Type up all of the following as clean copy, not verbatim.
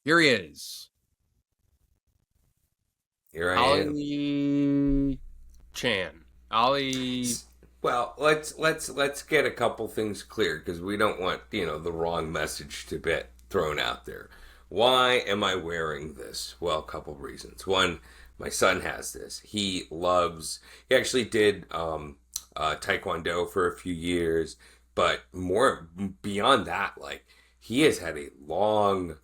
Here he is. Here I am. Ollie Chan. Ollie. Well, let's get a couple things clear because we don't want the wrong message to be thrown out there. Why am I wearing this? Well, a couple reasons. One, my son has this. He loves. He actually did taekwondo for a few years, but more beyond that, like he has had a long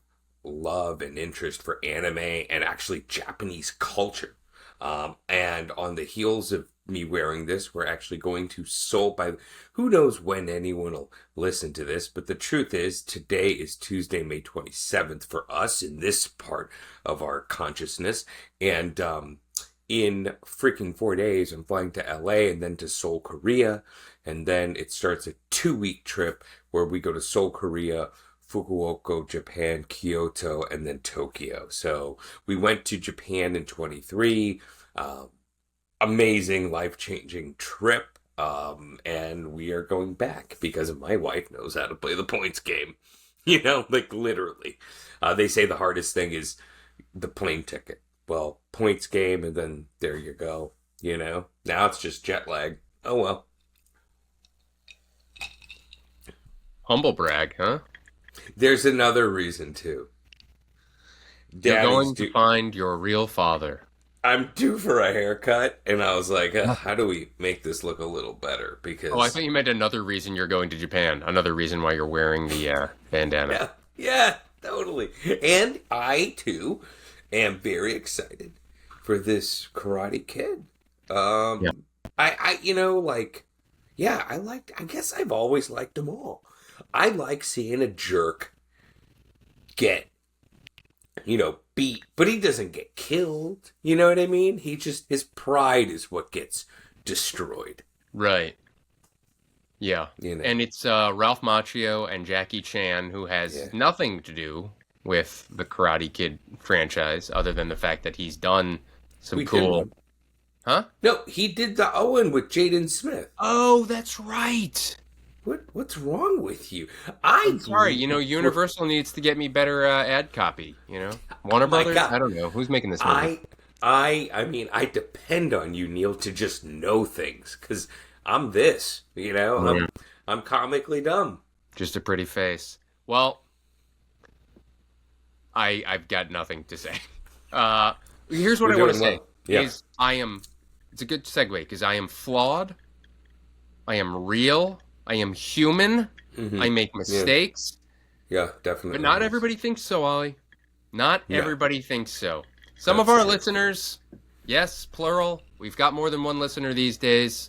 love and interest for anime and actually Japanese culture. And on the heels of me wearing this, we're actually going to Seoul by who knows when anyone will listen to this, but the truth is today is Tuesday, May 27th for us in this part of our consciousness. And in freaking 4 days, I'm flying to LA and then to Seoul, Korea. And then it starts a 2 week trip where we go to Seoul, Korea, Fukuoka, Japan, Kyoto, and then Tokyo. So we went to Japan in 23. Amazing, life-changing trip. And we are going back because my wife knows how to play the points game. Like literally. They say the hardest thing is the plane ticket. Well, points game, and then there you go. Now it's just jet lag. Oh well. Humble brag, huh? There's another reason too. You're Daddy's going to find your real father. I'm due for a haircut, and I was like, how do we make this look a little better? Because Oh, I thought you meant another reason you're going to Japan. Another reason why you're wearing the bandana. yeah, totally. And I too am very excited for this Karate Kid. Yeah. I guess I've always liked them all. I like seeing a jerk get beat, but he doesn't get killed. You know what I mean? His pride is what gets destroyed. Right. Yeah. You know? And it's Ralph Macchio and Jackie Chan, who has nothing to do with the Karate Kid franchise other than the fact that he's done some cool. Huh? No, he did the Owen with Jaden Smith. Oh, that's right. What's wrong with you? I'm sorry. Universal needs to get me better ad copy. Warner Brothers. God. I don't know who's making this movie. I depend on you, Neil, to just know things because I'm this. I'm comically dumb. Just a pretty face. Well, I've got nothing to say. Here's what I want to say. Yeah. It's a good segue because I am flawed. I am real. I am human. Mm-hmm. I make mistakes. Yeah, definitely. But not everybody thinks so, Ollie. Not everybody thinks so. Some of our listeners, yes, plural. We've got more than one listener these days.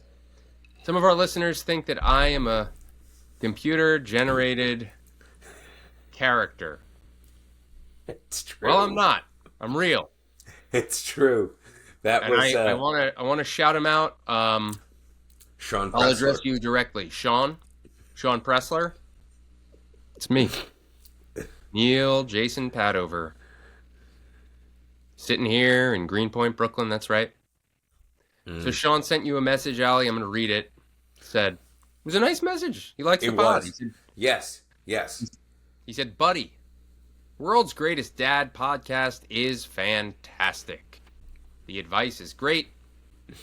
Some of our listeners think that I am a computer-generated character. It's true. Well, I'm not. I'm real. It's true. I want to shout him out. Sean Pressler. I'll address you directly. Sean Pressler. It's me. Neil Jason Padover. Sitting here in Greenpoint, Brooklyn. That's right. So Sean sent you a message, Allie. I'm going to read it. Said, it was a nice message. He likes the pod. He said, yes. He said, buddy, world's greatest dad podcast is fantastic. The advice is great.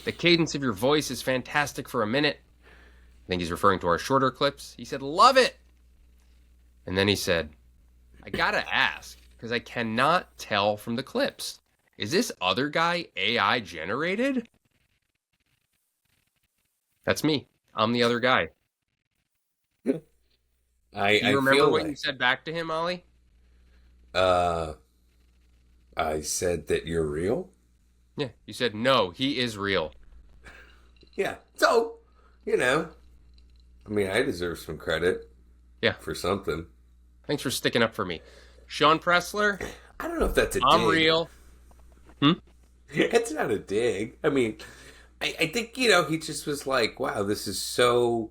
The cadence of your voice is fantastic for a minute. I think he's referring to our shorter clips. He said, love it. And then he said, I gotta ask, because I cannot tell from the clips. Is this other guy AI generated? That's me. I'm the other guy. Do you remember what you said back to him, Ollie? I said that you're real? Yeah, you said, no, he is real. Yeah, so, I deserve some credit. Yeah. For something. Thanks for sticking up for me. Sean Pressler. I don't know if that's a dig. I'm real. It's not a dig. I think, he just was like, wow, this is so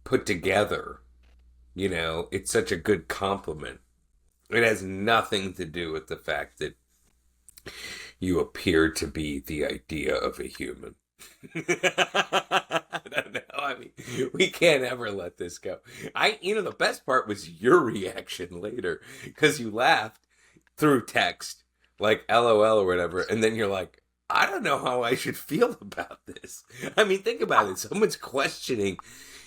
put together. It's such a good compliment. It has nothing to do with the fact that you appear to be the idea of a human. I don't know. We can't ever let this go. The best part was your reaction later because you laughed. through text, like LOL or whatever, and then you're like, I don't know how I should feel about this. I mean, think about it. Someone's questioning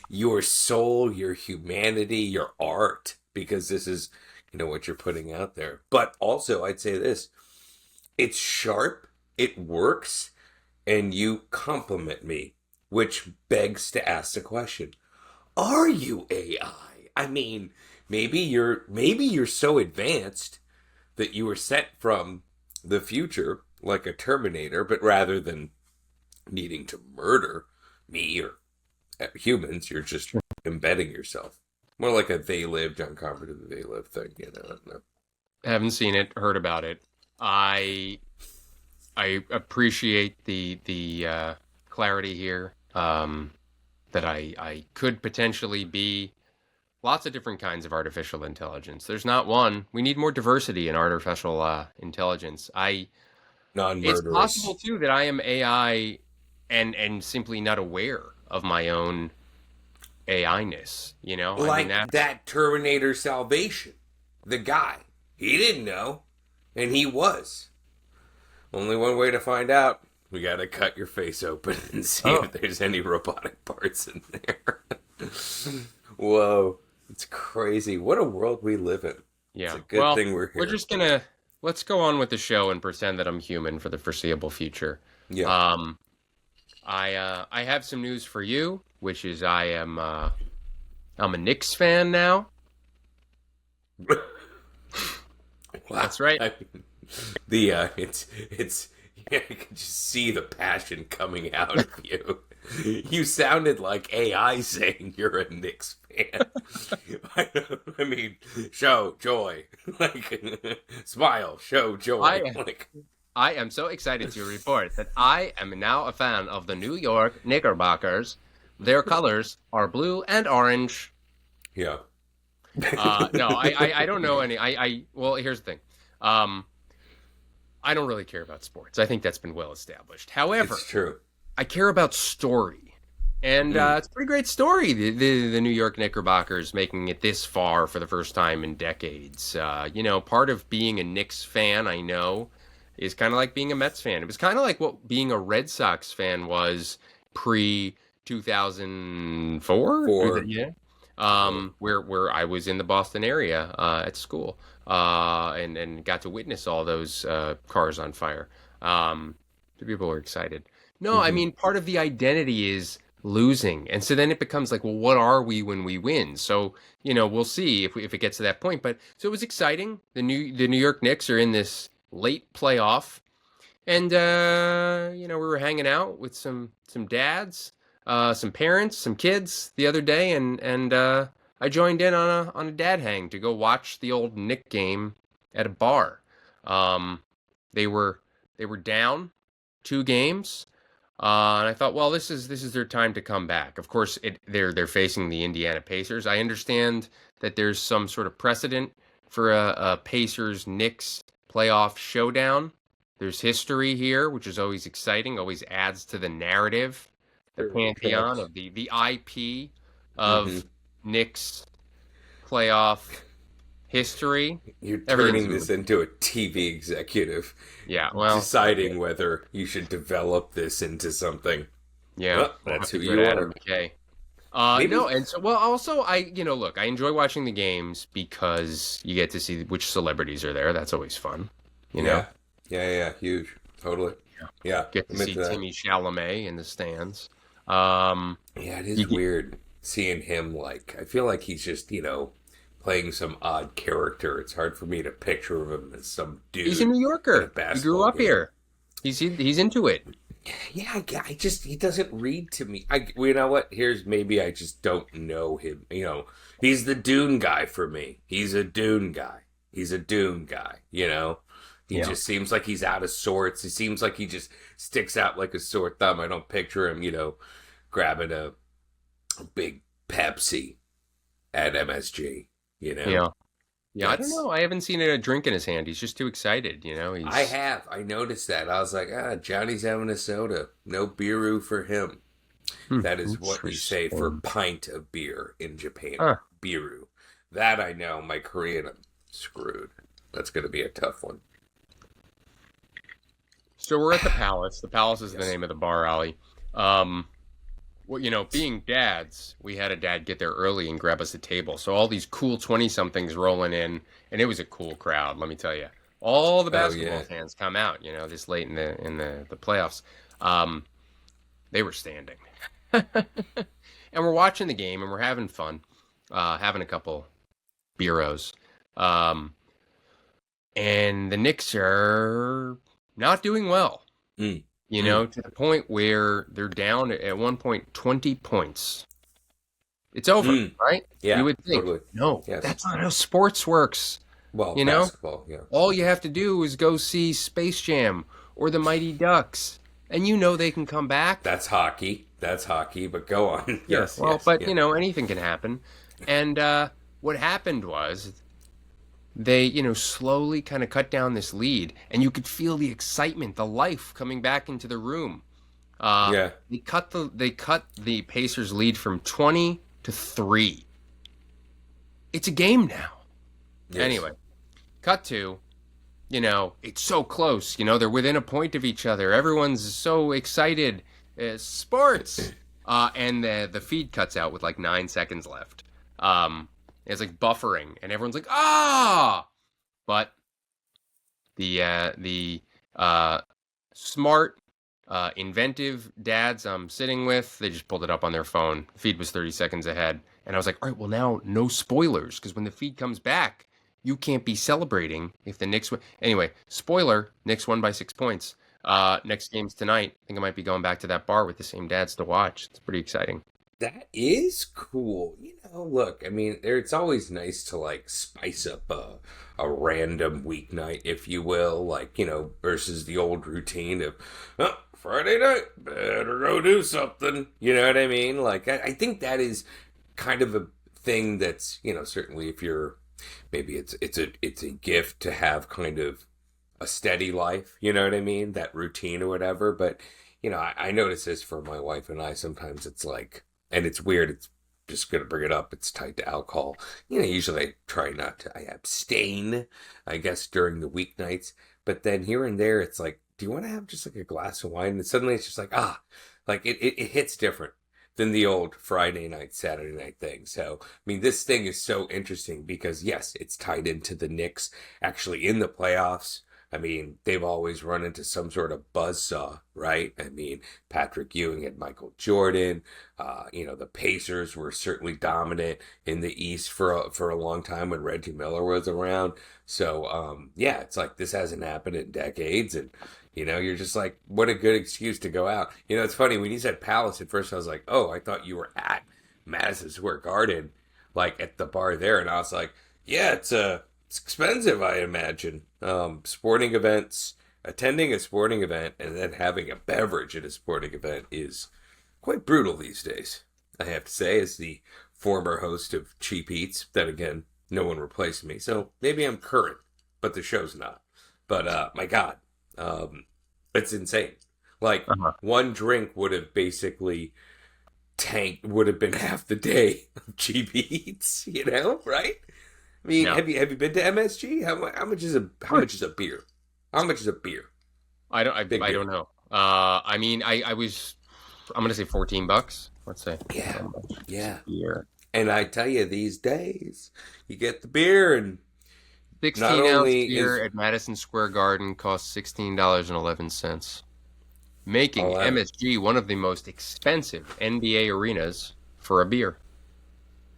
your soul, your humanity, your art, because this is, what you're putting out there. But also, I'd say this, it's sharp, it works, and you compliment me, which begs to ask the question, are you AI? I mean, maybe you're so advanced that you were sent from the future like a Terminator, but rather than needing to murder me or humans, you're just embedding yourself. More like a They Live, John Carpenter, the They Live thing, I don't know. Haven't seen it, heard about it. I appreciate the clarity here. That I could potentially be lots of different kinds of artificial intelligence. There's not one. We need more diversity in artificial intelligence. It's Non-murderous. possible too that I am AI and simply not aware of my own AI-ness. I mean Like that Terminator Salvation. The guy. He didn't know. And he was. Only one way to find out. We gotta cut your face open and see if there's any robotic parts in there. Whoa. It's crazy. What a world we live in. Yeah. It's a good thing we're here. We're just let's go on with the show and pretend that I'm human for the foreseeable future. Yeah. I have some news for you, which is I'm a Knicks fan now. Wow. That's right. I mean, it's I can just see the passion coming out of you. You sounded like AI saying you're a Knicks fan. I mean, show joy, like smile, show joy. I am so excited to report that I am now a fan of the New York Knickerbockers. Their colors are blue and orange. Yeah. No, I don't know any. Well, here's the thing. I don't really care about sports. I think that's been well established. However, It's true. I care about story. And it's a pretty great story. The New York Knickerbockers making it this far for the first time in decades. Part of being a Knicks fan, I know, is kind of like being a Mets fan. It was kind of like what being a Red Sox fan was pre 2004. Yeah. Where I was in the Boston area at school and got to witness all those cars on fire. The people were excited. No, I mean, part of the identity is losing. And so then it becomes like, well, what are we when we win? So, we'll see if it gets to that point. But so it was exciting. The New York Knicks are in this late playoff. And, we were hanging out with some dads, some parents, some kids the other day. And I joined in on a dad hang to go watch the old Knick game at a bar. They were down 2 games. And I thought, well, this is their time to come back. Of course, they're facing the Indiana Pacers. I understand that there's some sort of precedent for a Pacers-Knicks playoff showdown. There's history here, which is always exciting, always adds to the narrative, the pantheon of the IP of Knicks playoff history. You're turning this into a TV executive. Yeah, well, deciding whether you should develop this into something. Yeah, well, that's who you are. Okay. No, and so also I look, I enjoy watching the games because you get to see which celebrities are there. That's always fun. Yeah, huge, totally. Yeah, get to see Timmy Chalamet in the stands. Yeah, it is weird seeing him. I feel like he's just playing some odd character. It's hard for me to picture him as some dude. He's a New Yorker. He grew up here. He's into it. Yeah, he doesn't read to me. You know what? Maybe I just don't know him. He's the Dune guy for me. He's a Dune guy. He just seems like he's out of sorts. He seems like he just sticks out like a sore thumb. I don't picture him, grabbing a big Pepsi at MSG. Yeah, I don't know. I haven't seen a drink in his hand. He's just too excited, I have. I noticed that. I was like, Johnny's having a soda. No beer for him. That is what we say for pint of beer in Japan. Biru. That I know. My Korean, I'm screwed. That's going to be a tough one. So we're at the Palace. The Palace is the Yes. name of the bar, alley. Well, being dads, we had a dad get there early and grab us a table. So all these cool 20-somethings rolling in, and it was a cool crowd, let me tell you. All the Oh basketball yeah. fans come out, this late in the playoffs. They were standing. And we're watching the game and we're having fun, having a couple bureaus. And the Knicks are not doing well. Mm. To the point where they're down at one point 20 points. It's over, right? Yeah, You would think, totally. no, Yes. that's not how sports works. Well, You know? basketball, yeah. All you have to do is go see Space Jam or the Mighty Ducks, and they can come back. That's hockey. But go on. Yes. Well, yes, but, yeah. anything can happen. And what happened was they, slowly kind of cut down this lead, and you could feel the excitement, the life coming back into the room. Yeah. They cut the Pacers lead from 20-3. It's a game now. Yes. Anyway, cut to, it's so close. They're within a point of each other. Everyone's so excited. Sports. And the feed cuts out with like 9 seconds left. It's like buffering, and everyone's like, ah! But the smart, inventive dads I'm sitting with, they just pulled it up on their phone. The feed was 30 seconds ahead. And I was like, all right, well, now no spoilers, because when the feed comes back, you can't be celebrating if the Knicks win. Anyway, spoiler, Knicks won by 6 points. Next game's tonight. I think I might be going back to that bar with the same dads to watch. It's pretty exciting. That is cool. Look, I mean, it's always nice to like spice up a random weeknight, if you will, like, versus the old routine of, oh, Friday night, better go do something. You know what I mean? Like, I think that is kind of a thing that's, certainly if you're, maybe it's a gift to have kind of a steady life, you know what I mean? That routine or whatever. But, I notice this for my wife and I, sometimes it's like, and it's weird, it's just going to bring it up, it's tied to alcohol. Usually I try not to, I abstain, I guess, during the weeknights. But then here and there, it's like, do you want to have just like a glass of wine? And suddenly it's just like, like it hits different than the old Friday night, Saturday night thing. So, I mean, this thing is so interesting because, yes, it's tied into the Knicks actually in the playoffs. I mean, they've always run into some sort of buzzsaw, right? I mean, Patrick Ewing and Michael Jordan. The Pacers were certainly dominant in the East for a long time when Reggie Miller was around. So, yeah, it's like this hasn't happened in decades. And, you're just like, what a good excuse to go out. It's funny, when you said Palace at first, I was like, oh, I thought you were at Madison Square Garden, like at the bar there. And I was like, yeah, it's expensive, I imagine. Sporting events, attending a sporting event and then having a beverage at a sporting event is quite brutal these days, I have to say, as the former host of Cheap Eats. Then again, no one replaced me, so maybe I'm current, but the show's not. But my God, it's insane. Like, one drink would have basically would have been half the day of Cheap Eats, right? I mean, No. have you been to MSG? How much is a beer? How much is a beer? I don't know. I mean, I'm gonna say $14. Let's say. Yeah, yeah. Beer. And I tell you, these days, you get the beer, and 16-ounce only beer is- at Madison Square Garden costs $16.11, making MSG one of the most expensive NBA arenas for a beer.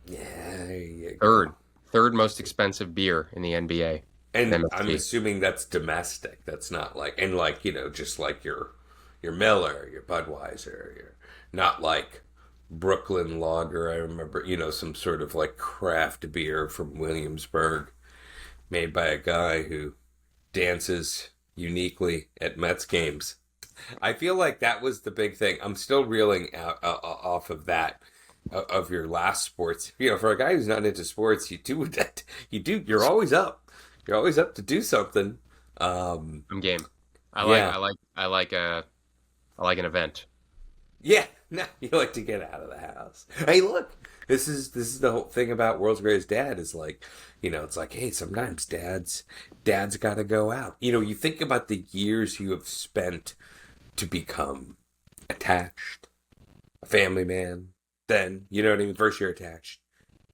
yeah, there you go. Third most expensive beer in the NBA. And MSG. I'm assuming that's domestic. That's not like, and like, just like your Miller, your Budweiser, not like Brooklyn Lager. I remember, some sort of like craft beer from Williamsburg made by a guy who dances uniquely at Mets games. I feel like that was the big thing. I'm still reeling out off of that, of your last sports. For a guy who's not into sports, you do that. You're always up. You're always up to do something. I'm game. I like an event. Yeah, no, you like to get out of the house. Hey, look, This is the whole thing about World's Greatest Dad is like, it's like, hey, sometimes dad's got to go out. You think about the years you have spent to become attached, a family man. Then, you know what I mean? First you're attached.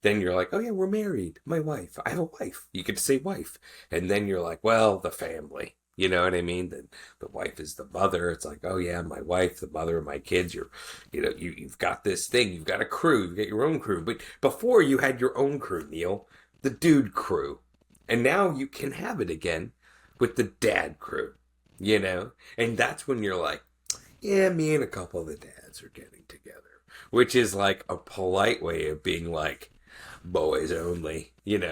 Then you're like, oh yeah, we're married. My wife. I have a wife. You get to say wife. And then you're like, well, the family. You know what I mean? The wife is the mother. It's like, oh yeah, my wife, the mother of my kids. You've got this thing. You've got a crew. You've got your own crew. But before you had your own crew, Neil, the dude crew. And now you can have it again with the dad crew, And that's when you're like, yeah, me and a couple of the dads are getting together. Which is like a polite way of being like, boys only, Yeah,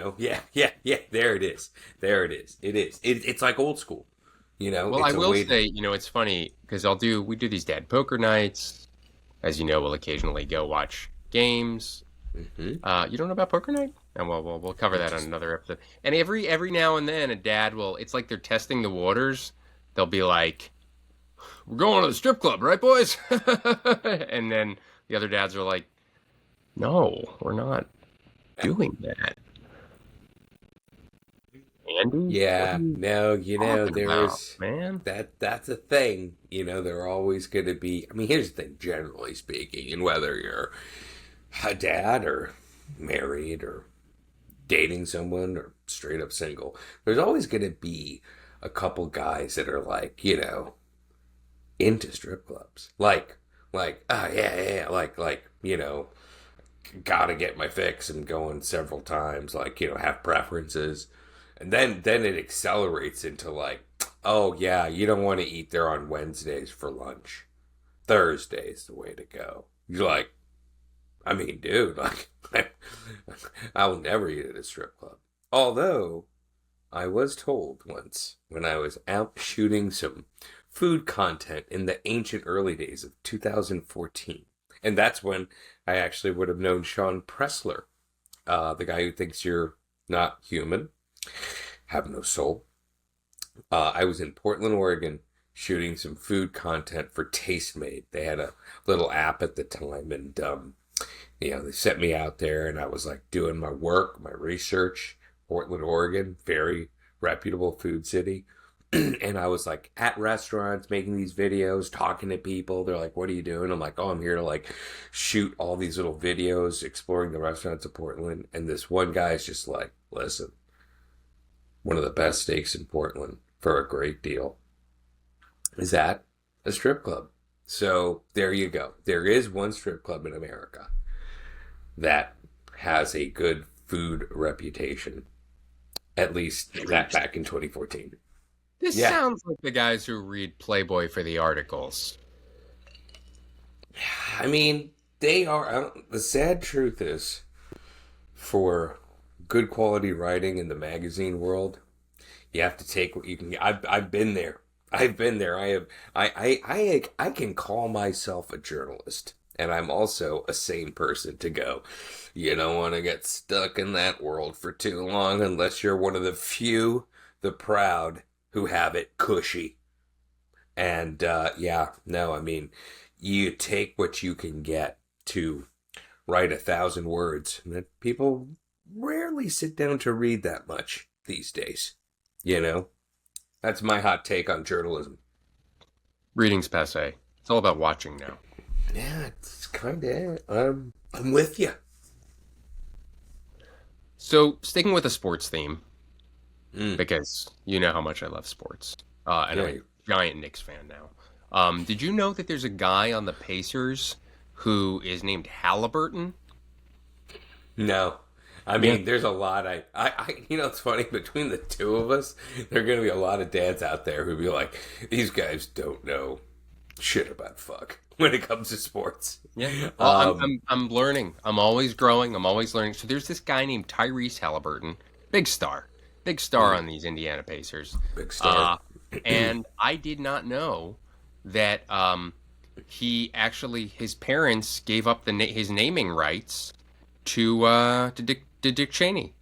there it is. There it is. It is. It's like old school, Well, It's I will say, it's funny because we do these dad poker nights. As you know, we'll occasionally go watch games. You don't know about poker night? And we'll cover that on another episode. And every now and then, a dad will. It's like they're testing the waters. They'll be like, "We're going to the strip club, right, boys?" And then the other dads are like, "No, we're not doing that." Andy? Yeah, no, there's man. that's a thing. There are always going to be. I mean, here's the thing, generally speaking, and whether you're a dad or married or dating someone or straight up single, there's always going to be a couple guys that are like, into strip clubs, oh yeah, gotta get my fix and going several times, have preferences. And then it accelerates into like, oh yeah, you don't want to eat there on Wednesdays for lunch. Thursday's the way to go. You're like, I mean, dude, I will never eat at a strip club. Although, I was told once when I was out shooting some food content in the ancient early days of 2014. And that's when I actually would have known Sean Pressler, the guy who thinks you're not human, have no soul. I was in Portland, Oregon, shooting some food content for Tastemade. They had a little app at the time, and they sent me out there, and I was like doing my work, my research. Portland, Oregon, very reputable food city. And I was like at restaurants making these videos, talking to people. They're like, what are you doing? I'm like, oh, I'm here to like shoot all these little videos exploring the restaurants of Portland. And this one guy is just like, listen, one of the best steaks in Portland for a great deal is at a strip club. So there you go. There is one strip club in America that has a good food reputation. At least that back in 2014. This sounds like the guys who read Playboy for the articles. I mean, they are. The sad truth is, for good quality writing in the magazine world, you have to take what you can get. I've been there. I've been there. I can call myself a journalist, and I'm also a sane person to go. You don't want to get stuck in that world for too long unless you're one of the few, the proud, who have it cushy. And I mean, you take what you can get to write 1,000 words. And people rarely sit down to read that much these days. That's my hot take on journalism. Reading's passe. It's all about watching now. Yeah, it's kind of. I'm with you. So, sticking with a sports theme, because you know how much I love sports, and I'm a giant Knicks fan now. Did you know that there's a guy on the Pacers who is named Halliburton? No. I mean, there's a lot. It's funny, between the two of us, there are going to be a lot of dads out there who be like, these guys don't know shit about fuck when it comes to sports. Yeah. Well, I'm learning. I'm always growing. I'm always learning. So there's this guy named Tyrese Halliburton, big star on these Indiana Pacers. Big star. And I did not know that he actually, his parents gave up his naming rights to Dick Cheney.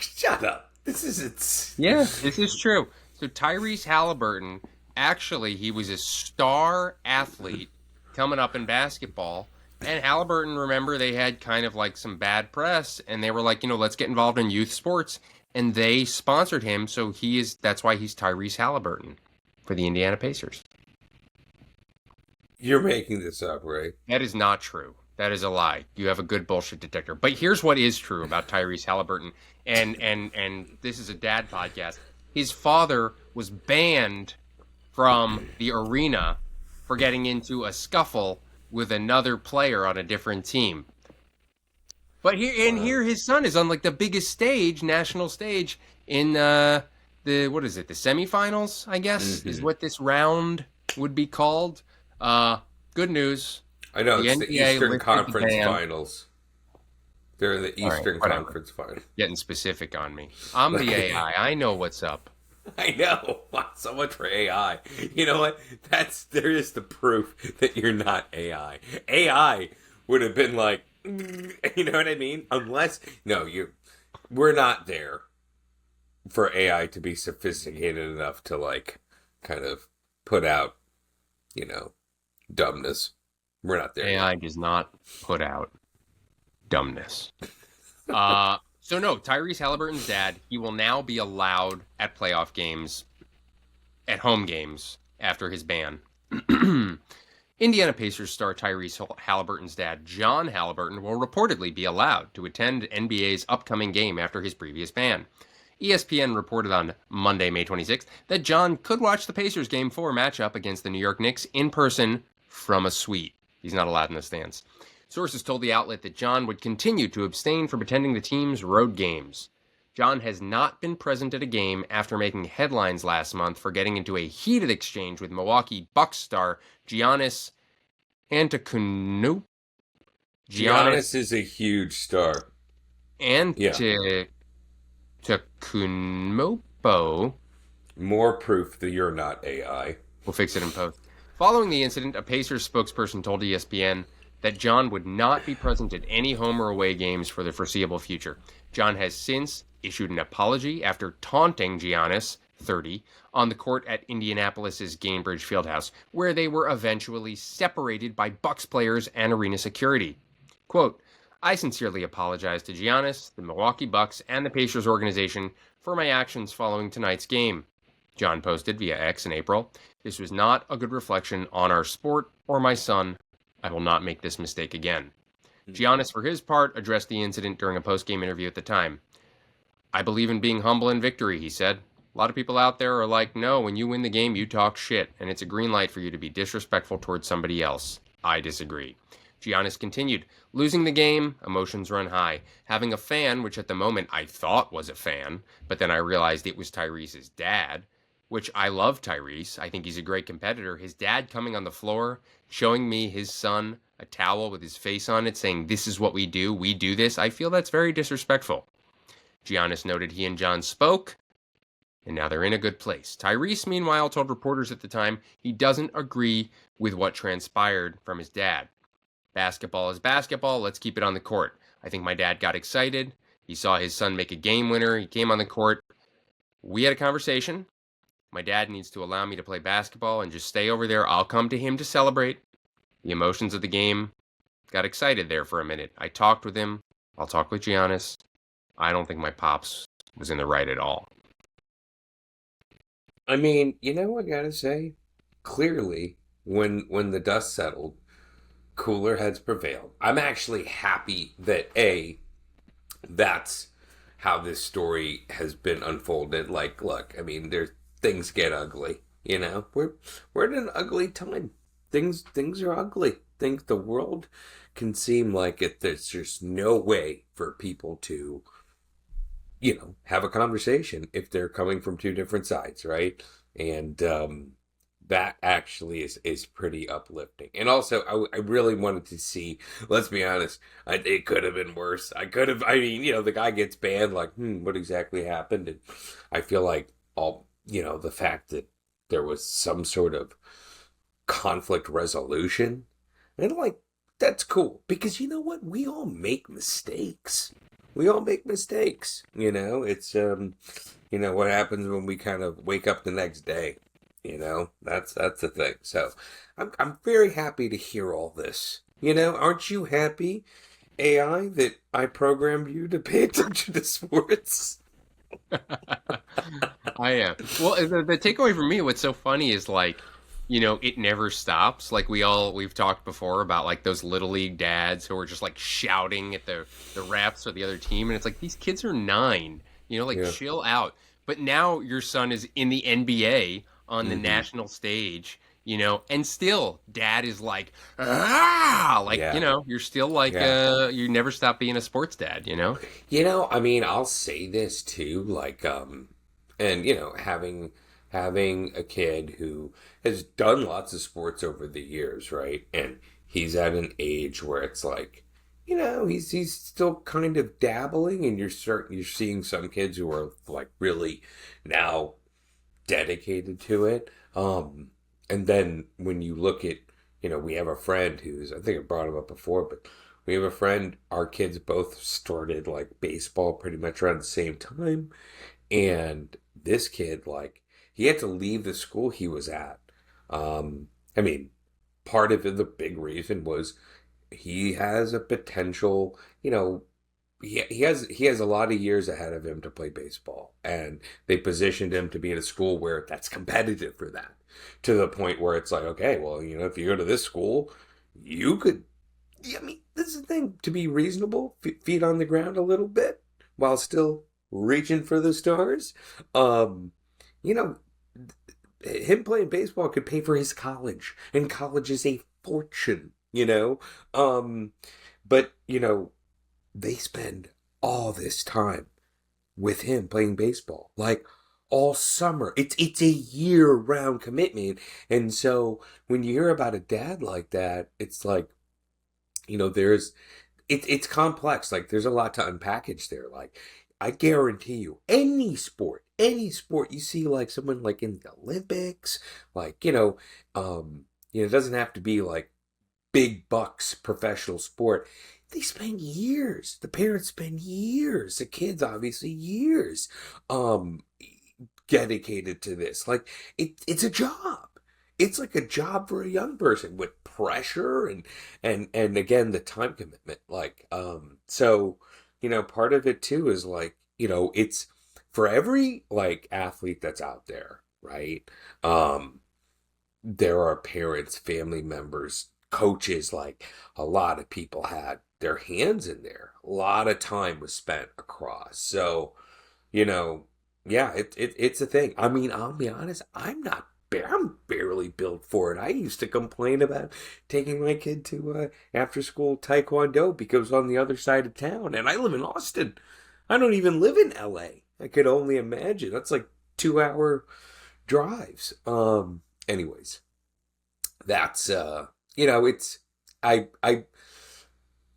Shut up. This is true. So Tyrese Halliburton, actually, he was a star athlete coming up in basketball, And Halliburton, remember, they had kind of like some bad press, and they were like, let's get involved in youth sports, and they sponsored him, so that's why he's Tyrese Halliburton for the Indiana Pacers. You're making this up, right? That is not true. That is a lie. You have a good bullshit detector. But here's what is true about Tyrese Halliburton, and this is a dad podcast. His father was banned from the arena for getting into a scuffle with another player on a different team. But here his son is on like the biggest stage, national stage in the semifinals, I guess, is what this round would be called. Good news. I know, The it's the NBA Eastern lifted the Conference ban. Finals. They're in the Eastern whatever. Conference Finals. Getting specific on me. I'm the AI. I know what's up. I know. So much for AI. You know what? There is the proof that you're not AI. AI would have been like, you know what I mean? We're not there for AI to be sophisticated enough to like kind of put out, dumbness. We're not there. AI does not put out dumbness. So no, Tyrese Halliburton's dad, he will now be allowed at playoff games, at home games, after his ban. Indiana Pacers star Tyrese Halliburton's dad, John Halliburton, will reportedly be allowed to attend NBA's upcoming game after his previous ban. ESPN reported on Monday, May 26th, that John could watch the Pacers Game 4 matchup against the New York Knicks in person from a suite. He's not allowed in the stands. Sources told the outlet that John would continue to abstain from attending the team's road games. John has not been present at a game after making headlines last month for getting into a heated exchange with Milwaukee Bucks star Giannis Antetokounmpo. Giannis is a huge star. Antetokounmpo. More proof that you're not AI. We'll fix it in post. Following the incident, a Pacers spokesperson told ESPN that John would not be present at any home or away games for the foreseeable future. John has since issued an apology after taunting Giannis, 30, on the court at Indianapolis's Gainbridge Fieldhouse, where they were eventually separated by Bucks players and arena security. Quote, I sincerely apologize to Giannis, the Milwaukee Bucks, and the Pacers organization for my actions following tonight's game, John posted via X in April. This was not a good reflection on our sport or my son. I will not make this mistake again. Giannis, for his part, addressed the incident during a post-game interview at the time. I believe in being humble in victory, he said. A lot of people out there are like, no, when you win the game, you talk shit, and it's a green light for you to be disrespectful towards somebody else. I disagree. Giannis continued, losing the game, emotions run high. Having a fan, which at the moment I thought was a fan, but then I realized it was Tyrese's dad, which I love Tyrese. I think he's a great competitor. His dad coming on the floor, showing me his son a towel with his face on it, saying, this is what we do this. I feel that's very disrespectful. Giannis noted he and John spoke, and now they're in a good place. Tyrese, meanwhile, told reporters at the time he doesn't agree with what transpired from his dad. Basketball is basketball. Let's keep it on the court. I think my dad got excited. He saw his son make a game winner. He came on the court. We had a conversation. My dad needs to allow me to play basketball and just stay over there. I'll come to him to celebrate. The emotions of the game got excited there for a minute. I talked with him. I'll talk with Giannis. I don't think my pops was in the right at all. I mean, I gotta say, clearly, when the dust settled, cooler heads prevailed. I'm actually happy that that's how this story has been unfolded. Like, look, I mean, things get ugly. We're in an ugly time. Things are ugly. The world can seem like there's just no way for people to, have a conversation if they're coming from two different sides, right? And that actually is pretty uplifting. And also, I really wanted to see, let's be honest, it could have been worse. The guy gets banned, like, what exactly happened? And I feel like the fact that there was some sort of conflict resolution, and that's cool, because you know what? We all make mistakes. It's, what happens when we kind of wake up the next day. That's the thing. So I'm very happy to hear all this. Aren't you happy, AI, that I programmed you to pay attention to sports? I am. Well, the takeaway for me, what's so funny is like, it never stops. Like we've talked before about like those little league dads who are just like shouting at the refs or the other team, and it's like these kids are 9. Like Yeah. chill out. But now your son is in the NBA on the Hmm. national stage. And still, dad is like, ah, like, Yeah. you're still like, Yeah. you never stop being a sports dad. I mean, I'll say this too, like, and having a kid who has done lots of sports over the years, right? And he's at an age where it's like, he's still kind of dabbling, and you're seeing some kids who are like really now dedicated to it. And then when you look at, we have a friend who's, I think I brought him up before, but we have a friend, our kids both started like baseball pretty much around the same time. And this kid, like, he had to leave the school he was at. I mean, part of it, the big reason was he has a potential, he has a lot of years ahead of him to play baseball, and they positioned him to be in a school where that's competitive for that, to the point where it's like, okay, well, if you go to this school, you could, I mean, this is the thing, to be reasonable, feet on the ground a little bit while still reaching for the stars. um you know him playing baseball could pay for his college, and college is a fortune. um but they spend all this time with him playing baseball, like all summer. It's a year round commitment. And so when you hear about a dad like that, it's like, there's it's complex. Like, there's a lot to unpackage there. Like, I guarantee you, any sport you see, like someone like in the Olympics, like, it doesn't have to be like big bucks professional sport. They spend years. The parents spend years. The kids, obviously, years, um, dedicated to this. Like, it's a job. It's like a job for a young person with pressure and again the time commitment. Like, so part of it too is like, it's for every like athlete that's out there, right? Um, there are parents, family members, coaches, like a lot of people had their hands in there. A lot of time was spent across. So, you know, yeah, it's a thing. I mean, I'll be honest, I'm barely built for it. I used to complain about taking my kid to after school taekwondo because it was on the other side of town, and I live in Austin. I don't even live in LA. I could only imagine. That's like 2 hour drives. Anyways, that's it's I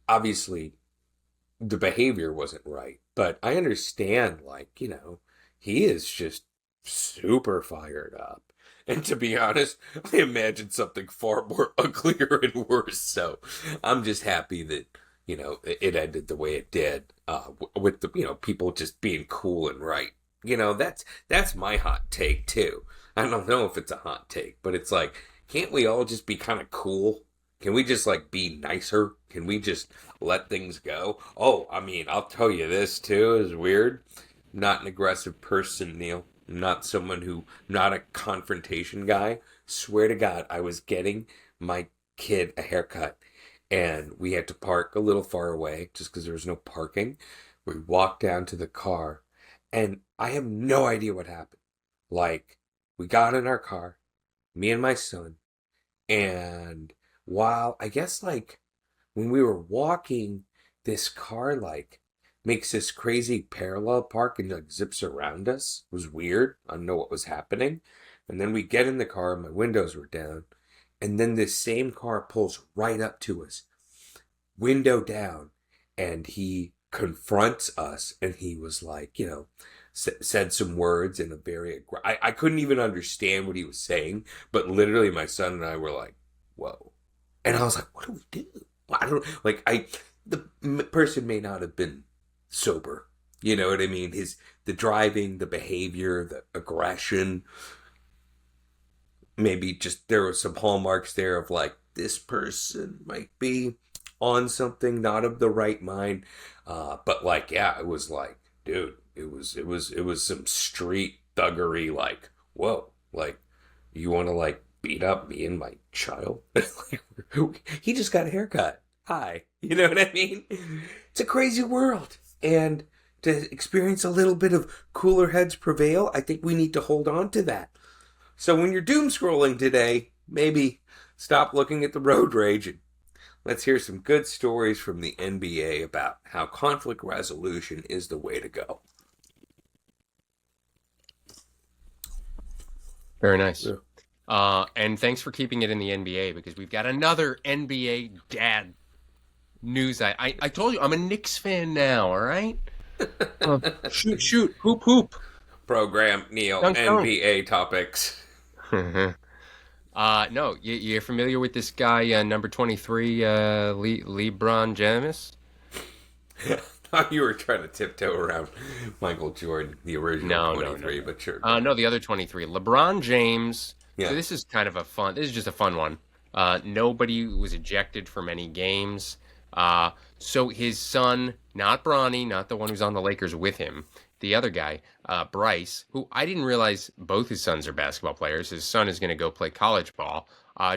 obviously the behavior wasn't right, but I understand, like, he is just super fired up. And to be honest, I imagine something far more uglier and worse. So I'm just happy that, it ended the way it did, with the, people just being cool and right. That's my hot take too. I don't know if it's a hot take, but it's like, can't we all just be kind of cool? Can we just like be nicer? Can we just let things go? Oh, I mean, I'll tell you this too is weird. I'm not an aggressive person, Neil. I'm not someone who, not a confrontation guy. Swear to God, I was getting my kid a haircut, and we had to park a little far away just because there was no parking. We walked down to the car, and I have no idea what happened. Like, we got in our car, me and my son, and while I guess like when we were walking, this car like makes this crazy parallel park and like zips around us. It was weird. I don't know what was happening. And then we get in the car, my windows were down, and then this same car pulls right up to us, window down, and he confronts us, and he was like, said some words in a very I couldn't even understand what he was saying, but literally my son and I were like, whoa. And I was like, what do we do? Well, I don't, like, the person may not have been sober. You know what I mean? The driving, the behavior, the aggression, maybe just there were some hallmarks there of like, this person might be on something, not of the right mind. But like, yeah, it was like, dude, it was some street thuggery. Like, whoa, like, you want to like beat up me and my child? He just got a haircut. Hi, you know what I mean? It's a crazy world, and to experience a little bit of cooler heads prevail, I think we need to hold on to that. So when you're doom scrolling today, maybe stop looking at the road rage and let's hear some good stories from the NBA about how conflict resolution is the way to go. Very nice. Yeah. And thanks for keeping it in the NBA because we've got another NBA dad news. I told you I'm a Knicks fan now. All right. Shoot, hoop. Program, Neil, Dunk. NBA topics. No, you're familiar with this guy, number 23, LeBron James? I thought you were trying to tiptoe around Michael Jordan, the original 23, No. but sure. No, the other 23. LeBron James. Yeah. So this is just a fun one. Nobody was ejected from any games. So his son, not Bronny, not the one who's on the Lakers with him, the other guy, Bryce, who I didn't realize both his sons are basketball players. His son is going to go play college ball.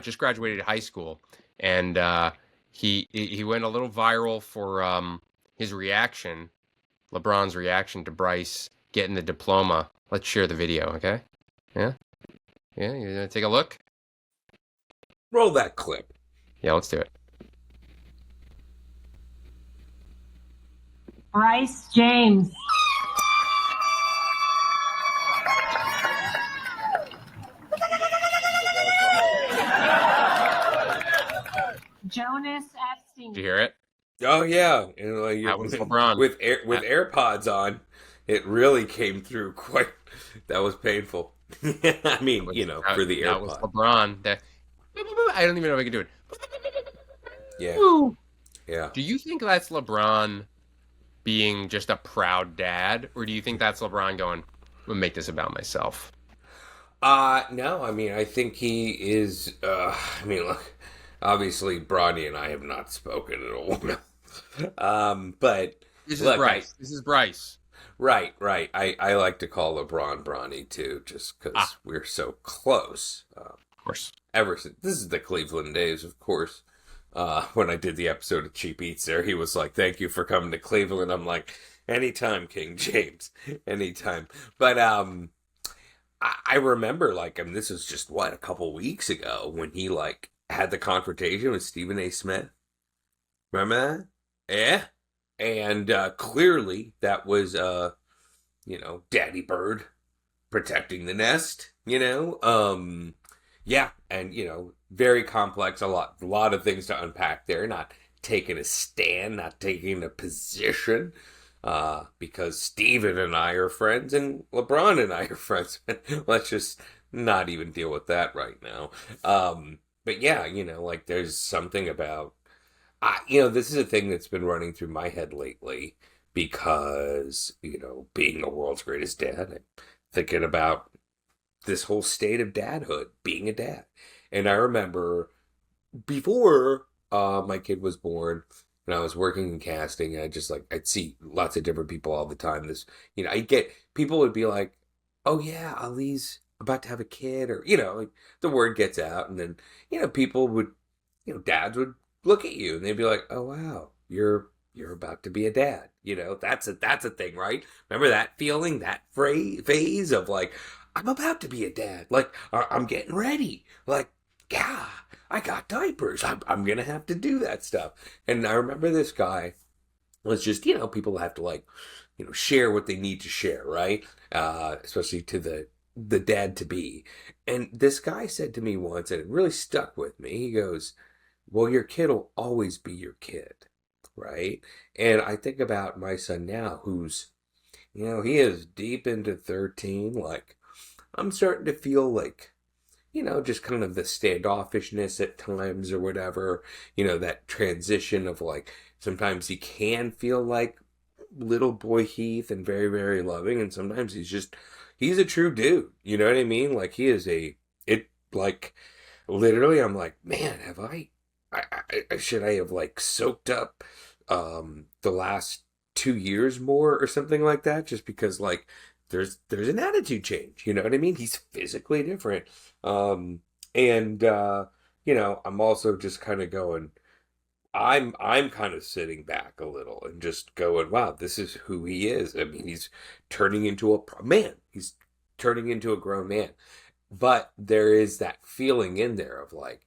Just graduated high school, and he went a little viral for his reaction, LeBron's reaction to Bryce getting the diploma. Let's share the video, okay? Yeah, you gonna take a look? Roll that clip. Yeah, let's do it. Bryce James. Jonas Epstein. Did you hear it? Oh yeah, and like That was LeBron. with AirPods on. It really came through quite. That was painful. I mean, for the that was AirPod. LeBron. I don't even know if I can do it. Yeah, Woo. yeah. Do you think that's LeBron being just a proud dad, or do you think that's LeBron going, "I'm gonna make this about myself"? No. I mean, I think he is. I mean, look. Obviously, Bronny and I have not spoken at all. But This is look, Bryce. This is Bryce. Right. I like to call LeBron Bronny too, just because we're so close. Of course. Ever since this is the Cleveland days, of course. When I did the episode of Cheap Eats, there he was like, "Thank you for coming to Cleveland." I'm like, "Anytime, King James, anytime." But I remember this was just a couple weeks ago when he had the confrontation with Stephen A. Smith. Remember that? Yeah. And clearly that was, Daddy Bird protecting the nest, Yeah. And, very complex, a lot of things to unpack there. Not taking a stand, not taking a position, because Steven and I are friends and LeBron and I are friends. Let's just not even deal with that right now. But yeah, there's something about, this is a thing that's been running through my head lately because, being the world's greatest dad, I'm thinking about this whole state of dadhood, being a dad. And I remember before my kid was born, and I was working in casting, and I'd see lots of different people all the time. People would be like, "Oh yeah, Ali's about to have a kid," or the word gets out, and then people would, dads would look at you and they'd be like, "Oh wow, you're about to be a dad." That's a thing, right? Remember that feeling, that phase of I'm about to be a dad, I'm getting ready, yeah, I got diapers, I'm gonna have to do that stuff. And I remember this guy was just people have to share what they need to share, right? Especially to the dad to be. And this guy said to me once, and it really stuck with me. He goes, "Well, your kid will always be your kid," right? And I think about my son now, who's, he is deep into 13. I'm starting to feel just kind of the standoffishness at times or whatever, that transition of sometimes he can feel like little boy Heath and very, very loving. And sometimes he's a true dude. You know what I mean? He is literally, I'm like, man, have should I have like soaked up the last 2 years more or something like that? Just because like there's an attitude change, you know what I mean? He's physically different. And I'm also just kind of going, I'm kind of sitting back a little and just going, wow, this is who he is. I mean, he's turning into a man. He's turning into a grown man. But there is that feeling in there of like,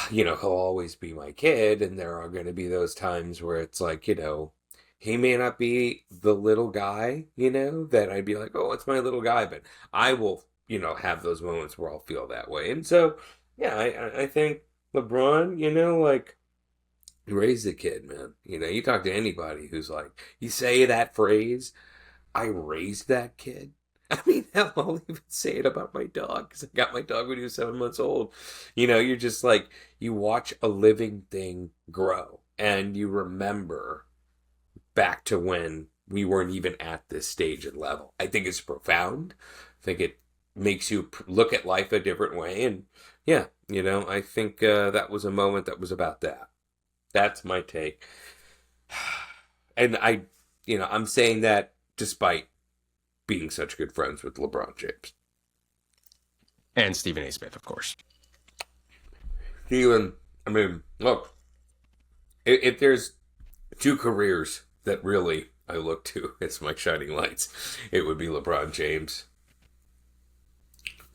he'll always be my kid, and there are going to be those times where it's like, he may not be the little guy, that I'd be like, oh, it's my little guy, but I will, have those moments where I'll feel that way. And so, yeah, I think LeBron, like, raise the kid, man. You talk to anybody who's like, you say that phrase, I raised that kid. I mean, hell, I'll even say it about my dog because I got my dog when he was 7 months old. You're just like, you watch a living thing grow and you remember back to when we weren't even at this stage and level. I think it's profound. I think it makes you look at life a different way. And yeah, I think that was a moment that was about that. That's my take. And I'm saying that despite being such good friends with LeBron James. And Stephen A. Smith, of course. Steven, I mean, look, if there's two careers that really I look to as my shining lights, it would be LeBron James.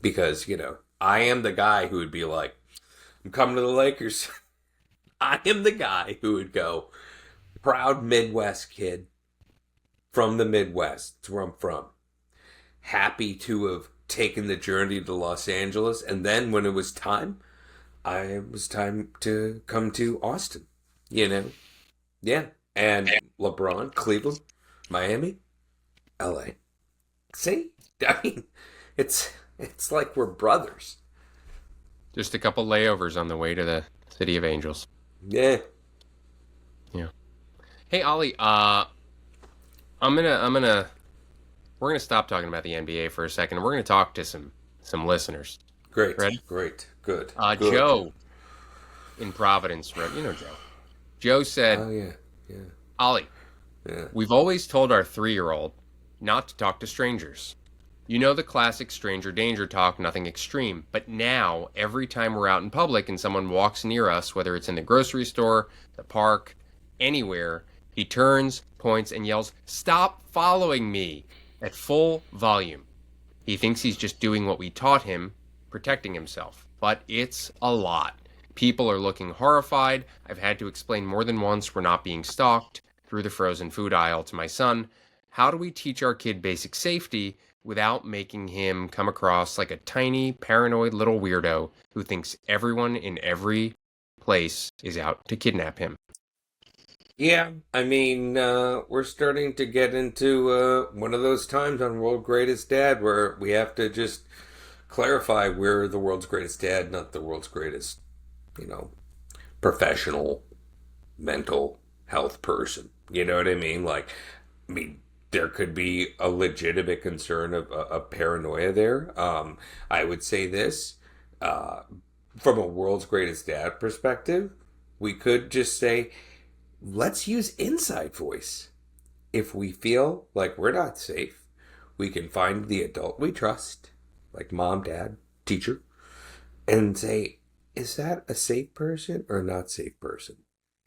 Because, I am the guy who would be like, I'm coming to the Lakers. I am the guy who would go, proud Midwest kid from the Midwest. It's where I'm from. Happy to have taken the journey to Los Angeles, and then when it was time to come to Austin, yeah, and LeBron, Cleveland, Miami, LA. See, I mean, it's like we're brothers. Just a couple layovers on the way to the City of Angels. Yeah. Hey Ollie, we're gonna stop talking about the NBA for a second. We're gonna talk to some listeners. Great. Ready? Great. Good. Joe in Providence, right? You know Joe. Joe said, oh yeah, Ollie, we've always told our 3-year-old not to talk to strangers. The classic stranger danger talk, nothing extreme. But now, every time we're out in public and someone walks near us, whether it's in the grocery store, the park, anywhere, he turns, points, and yells, "Stop following me!" at full volume. He thinks he's just doing what we taught him, protecting himself. But it's a lot. People are looking horrified. I've had to explain more than once we're not being stalked through the frozen food aisle to my son. How do we teach our kid basic safety without making him come across like a tiny, paranoid little weirdo who thinks everyone in every place is out to kidnap him? Yeah, I mean, we're starting to get into one of those times on World Greatest Dad where we have to just clarify we're the world's greatest dad, not the world's greatest, professional mental health person. You know what I mean? Like, there could be a legitimate concern of a paranoia there. I would say this, from a world's greatest dad perspective, we could just say, let's use inside voice. If we feel like we're not safe, we can find the adult we trust, like mom, dad, teacher, and say, is that a safe person or a not safe person?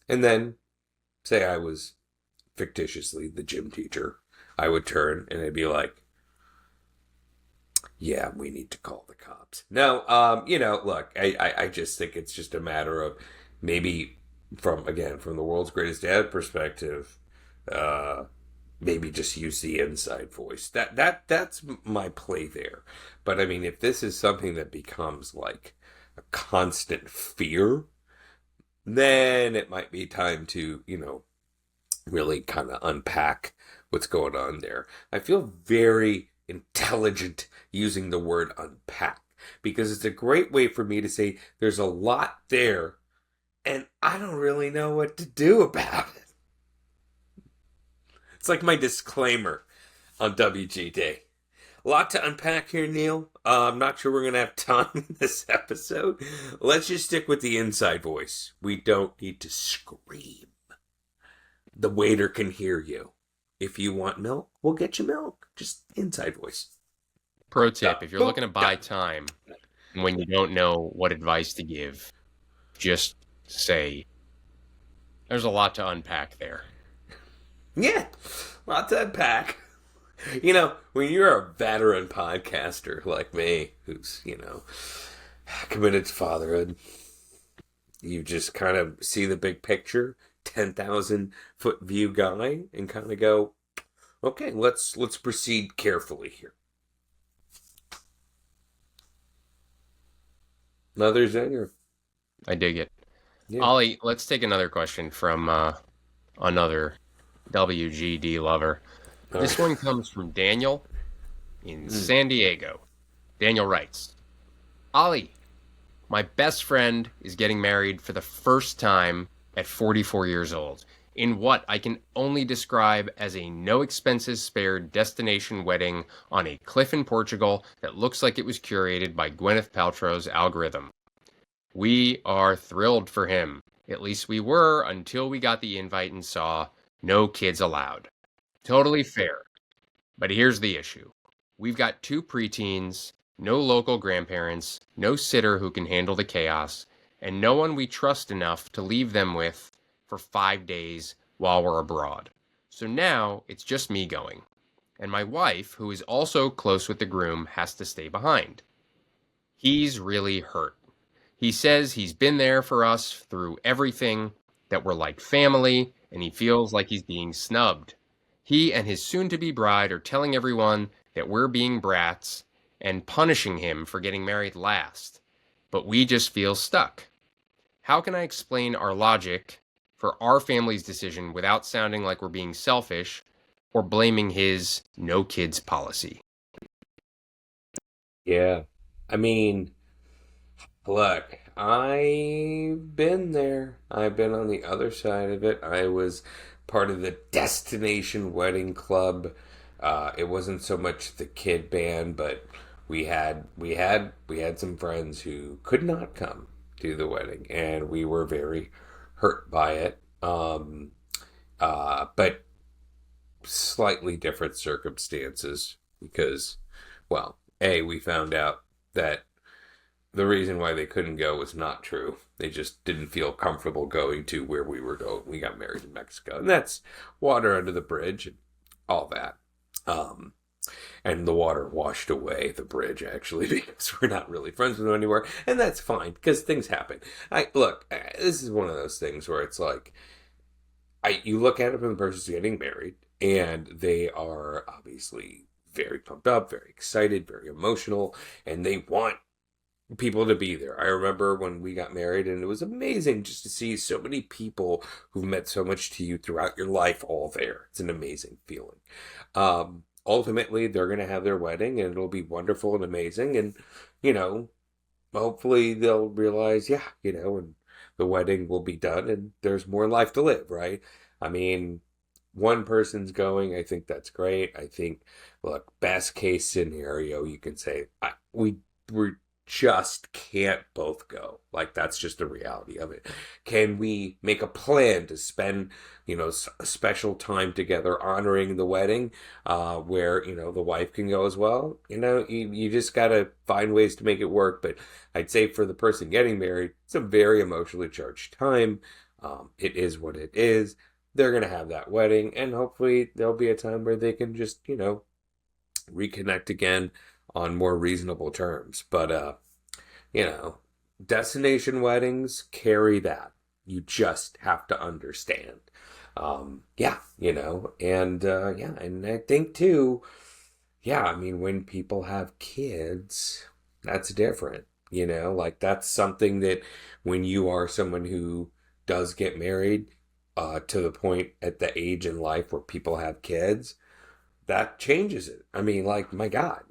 And then say I was fictitiously the gym teacher. I would turn and I'd be like, yeah, we need to call the cops. No, look, I just think it's just a matter of maybe from the world's greatest dad perspective, maybe just use the inside voice. That's my play there. But I mean, if this is something that becomes like a constant fear, then it might be time to, really kind of unpack what's going on there. I feel very intelligent using the word unpack because it's a great way for me to say there's a lot there and I don't really know what to do about it. It's like my disclaimer on WGD. A lot to unpack here, Neil. I'm not sure we're going to have time in this episode. Let's just stick with the inside voice. We don't need to scream. The waiter can hear you. If you want milk, we'll get you milk. Just inside voice. Pro tip, if you're looking to buy time when you don't know what advice to give, just say, there's a lot to unpack there. Yeah, lot to unpack. You know, when you're a veteran podcaster like me, who's, committed to fatherhood, you just kind of see the big picture, 10,000 foot view guy, and kind of go, okay, let's proceed carefully here. Another zinger. I dig it. Yeah. Ollie, let's take another question from another WGD lover. This one comes from Daniel in San Diego. Daniel writes, Ollie, my best friend is getting married for the first time at 44 years old in what I can only describe as a no expenses spared destination wedding on a cliff in Portugal that looks like it was curated by Gwyneth Paltrow's algorithm. We are thrilled for him. At least we were until we got the invite and saw no kids allowed. Totally fair. But here's the issue. We've got 2 preteens, no local grandparents, no sitter who can handle the chaos, and no one we trust enough to leave them with for 5 days while we're abroad. So now it's just me going. And my wife, who is also close with the groom, has to stay behind. He's really hurt. He says he's been there for us through everything, that we're like family, and he feels like he's being snubbed. He and his soon-to-be bride are telling everyone that we're being brats and punishing him for getting married last. But we just feel stuck. How can I explain our logic for our family's decision without sounding like we're being selfish or blaming his no kids policy? Yeah. I mean, look, I've been there. I've been on the other side of it. I was part of the Destination Wedding Club. It wasn't so much the kid band, but we had some friends who could not come to the wedding, and we were very hurt by it. But slightly different circumstances because, well, we found out that the reason why they couldn't go was not true. They just didn't feel comfortable going to where we were going. We got married in Mexico, and that's water under the bridge and all that. And the water washed away the bridge, actually, because we're not really friends with them anymore. And that's fine, because things happen. This is one of those things where it's like, you look at it from the person's getting married, and they are obviously very pumped up, very excited, very emotional, and they want people to be there. I remember when we got married, and it was amazing just to see so many people who've meant so much to you throughout your life all there. It's an amazing feeling. Ultimately, they're going to have their wedding, and it'll be wonderful and amazing, and, hopefully they'll realize, and the wedding will be done, and there's more life to live, right? I mean, one person's going, I think that's great. I think, look, best case scenario, you can say, we just can't both go. Like, that's just the reality of it. Can we make a plan to spend, a special time together honoring the wedding, where, the wife can go as well? You just got to find ways to make it work. But I'd say for the person getting married, it's a very emotionally charged time. It is what it is. They're going to have that wedding, and hopefully there'll be a time where they can just, reconnect again on more reasonable terms. But, destination weddings carry that. You just have to understand. And I think too, when people have kids, that's different, like that's something that when you are someone who does get married, to the point at the age in life where people have kids, that changes it. I mean, like, my God,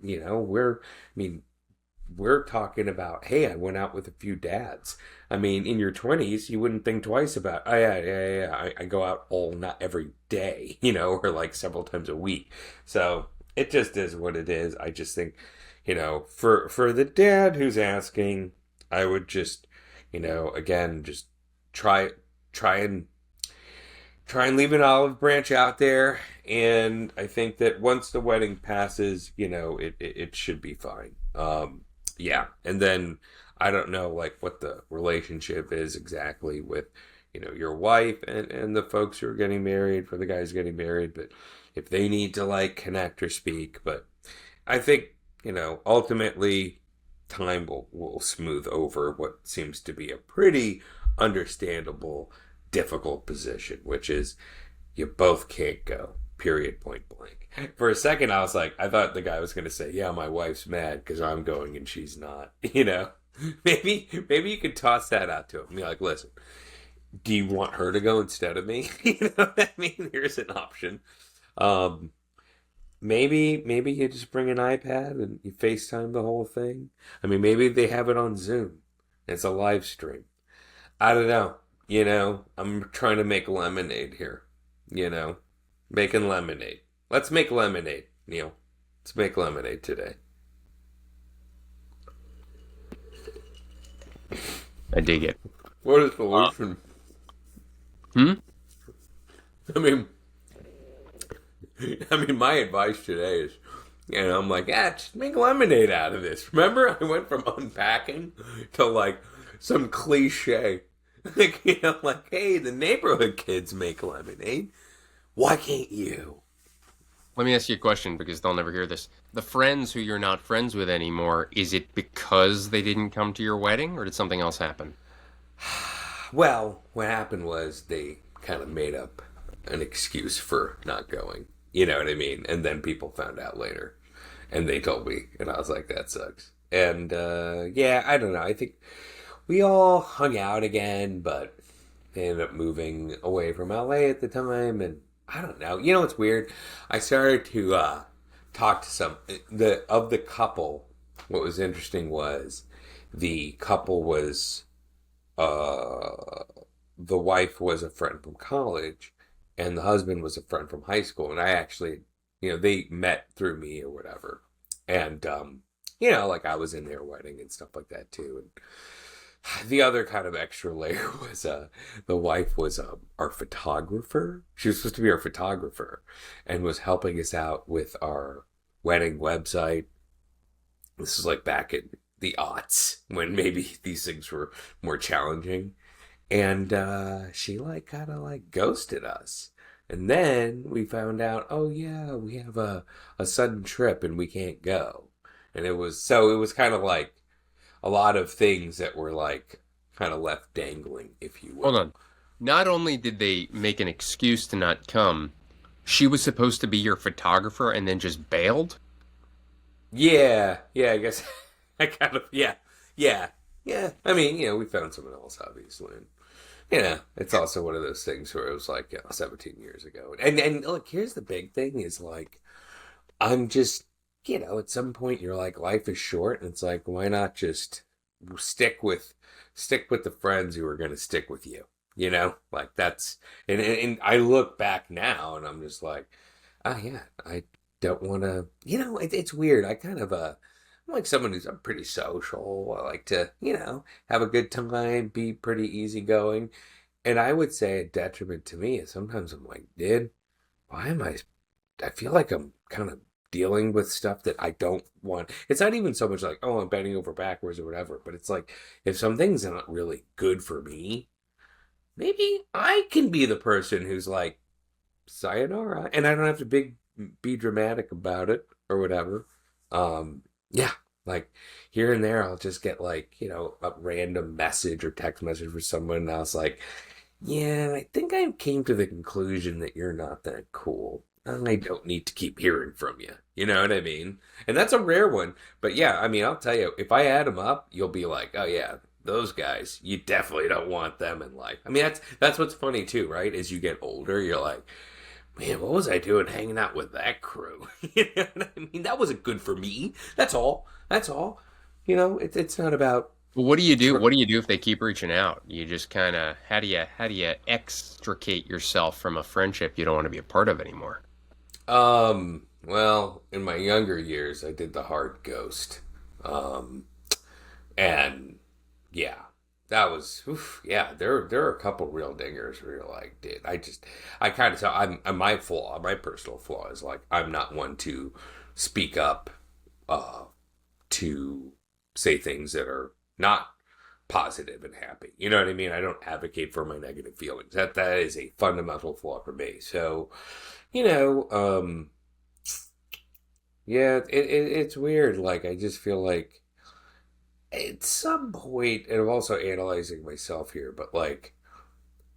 we're talking about, hey, I went out with a few dads. I mean, in your 20s, you wouldn't think twice about, I go out not every day, or like several times a week. So, it just is what it is. I just think, for the dad who's asking, I would just, again, just try try and try and leave an olive branch out there. And I think that once the wedding passes, it should be fine. Yeah. And then I don't know like what the relationship is exactly with, your wife and the folks who are getting married, for the guys getting married, but if they need to like connect or speak. But I think, ultimately time will smooth over what seems to be a pretty understandable, difficult position, which is you both can't go. Period. Point blank. For a second, I was like, I thought the guy was going to say, "Yeah, my wife's mad because I'm going and she's not." Maybe you could toss that out to him. Be like, "Listen, do you want her to go instead of me?" You know what I mean? Here's an option. Um, maybe you just bring an iPad and you FaceTime the whole thing. I mean, maybe they have it on Zoom. It's a live stream. I don't know. I'm trying to make lemonade here. You know, Making lemonade. Let's make lemonade, Neil. Let's make lemonade today. I dig it. What is the Uh, solution? hmm? I mean, my advice today is, I'm like, just make lemonade out of this. Remember, I went from unpacking to like some cliche, like, hey, the neighborhood kids make lemonade. Why can't you? Let me ask you a question because they'll never hear this. The friends who you're not friends with anymore, is it because they didn't come to your wedding or did something else happen? Well, what happened was they kind of made up an excuse for not going. You know what I mean? And then people found out later, and they told me, and I was like, that sucks. And yeah, I don't know. I think we all hung out again, but they ended up moving away from LA at the time, and I don't know. You know what's weird? I started to talk to the couple. What was interesting was the couple was uh, the wife was a friend from college, and the husband was a friend from high school, and I actually, they met through me or whatever, and like I was in their wedding and stuff like that too, the other kind of extra layer was the wife was our photographer. She was supposed to be our photographer and was helping us out with our wedding website. This is like back in the aughts when maybe these things were more challenging. And she like kind of like ghosted us. And then we found out, oh yeah, we have a sudden trip and we can't go. And it was kind of like a lot of things that were like kind of left dangling, if you Hold will. on. Not only did they make an excuse to not come, she was supposed to be your photographer and then just bailed? Yeah, yeah, I guess I kind of, yeah, yeah, yeah. I mean, we found someone else, obviously. And, it's also one of those things where it was like, 17 years ago. And look, here's the big thing is like, I'm just, at some point you're like, life is short, and it's like, why not just stick with the friends who are going to stick with you? Like that's, and I look back now, and I'm just like, oh yeah, I don't want to. It's weird. I kind of I'm like someone I'm pretty social. I like to, have a good time, be pretty easygoing, and I would say a detriment to me is sometimes I'm like, dude, why am I feel like I'm kind of dealing with stuff that I don't want. It's not even so much like, oh, I'm bending over backwards or whatever, but it's like if some things are not really good for me, maybe I can be the person who's like, sayonara, and I don't have to be dramatic about it or whatever. Yeah, like here and there, I'll just get like, a random message or text message from someone, and I was like, yeah, I think I came to the conclusion that you're not that cool. I don't need to keep hearing from you. You know what I mean? And that's a rare one. But yeah, I mean, I'll tell you, if I add them up, you'll be like, oh yeah, those guys, you definitely don't want them in life. I mean, that's what's funny too, right? As you get older, you're like, man, what was I doing hanging out with that crew? You know what I mean? That wasn't good for me. That's all. That's all. It's not about. Well, what do you do? What do you do if they keep reaching out? You just kind of how do you extricate yourself from a friendship you don't want to be a part of anymore? Well, in my younger years, I did the hard ghost. Um, and yeah, that was, oof, yeah, there are a couple real dingers where you're like, dude, I kind of tell, my flaw, my personal flaw is like, I'm not one to speak up, uh, to say things that are not positive and happy. You know what I mean? I don't advocate for my negative feelings. That is a fundamental flaw for me. So, you know, yeah, it's weird. Like I just feel like at some point, and I'm also analyzing myself here, but like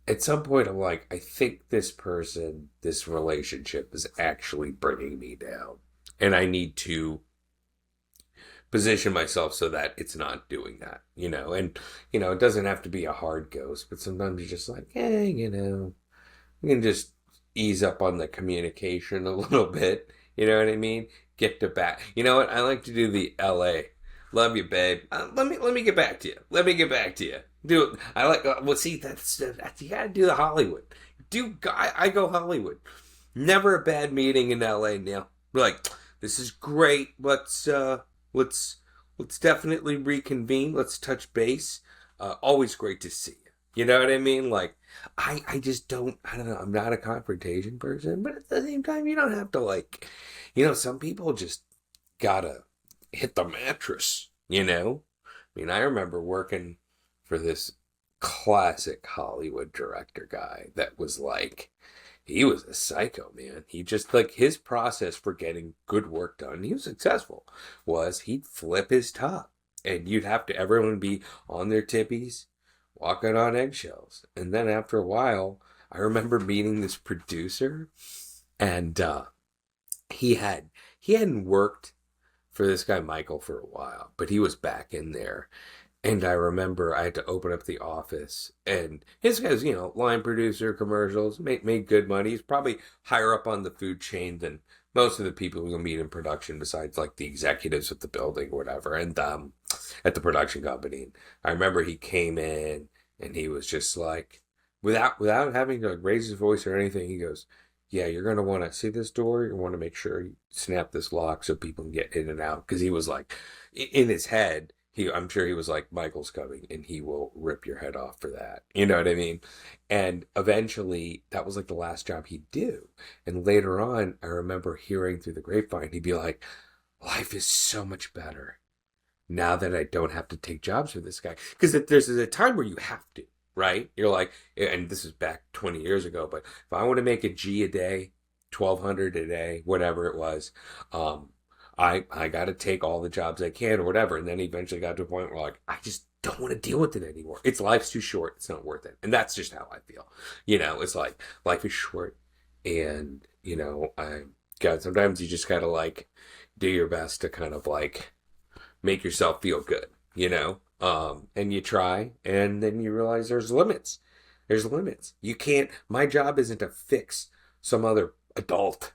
at some point, I'm like, I think this person, this relationship is actually bringing me down, and I need to position myself so that it's not doing that, you know. And it doesn't have to be a hard ghost, but sometimes you're just like, hey, you can just ease up on the communication a little bit. You know what I mean? Get to back. You know what? I like to do the L.A. Love you, babe. Let me get back to you. Let me get back to you. Do it. I like. Well, see, that's you gotta do the Hollywood. I go Hollywood. Never a bad meeting in L.A. Now, like this is great. Let's let's definitely reconvene. Let's touch base. Always great to see you. You know what I mean? Like I just I don't know, I'm not a confrontation person, but at the same time you don't have to like some people just gotta hit the mattress, you know? I mean, I remember working for this classic Hollywood director guy that was like he was a psycho, man. He just like his process for getting good work done, he was successful, was he'd flip his top. And you'd have to everyone be on their tippies, walking on eggshells. And then after a while, I remember meeting this producer and he hadn't worked for this guy Michael for a while, but he was back in there. And I remember I had to open up the office, and his guy's, line producer, commercials, made good money. He's probably higher up on the food chain than most of the people you'll meet in production, besides like the executives at the building or whatever, and at the production company. I remember he came in, and he was just like, without having to like, raise his voice or anything, he goes, "Yeah, you're gonna want to see this door. You want to make sure you snap this lock so people can get in and out." Because he was like, in his head, I'm sure he was like, Michael's coming and he will rip your head off for that. You know what I mean? And eventually, that was like the last job he'd do. And later on, I remember hearing through the grapevine, he'd be like, life is so much better now that I don't have to take jobs for this guy. Because there's a time where you have to, right? You're like, and this is back 20 years ago, but if I want to make a G a day, 1,200 a day, whatever it was, I got to take all the jobs I can or whatever. And then eventually got to a point where like, I just don't want to deal with it anymore. Life's too short. It's not worth it. And that's just how I feel. It's like life is short. And, sometimes you just got to like do your best to kind of like make yourself feel good, and you try and then you realize there's limits. There's limits. You can't, my job isn't to fix some other adult,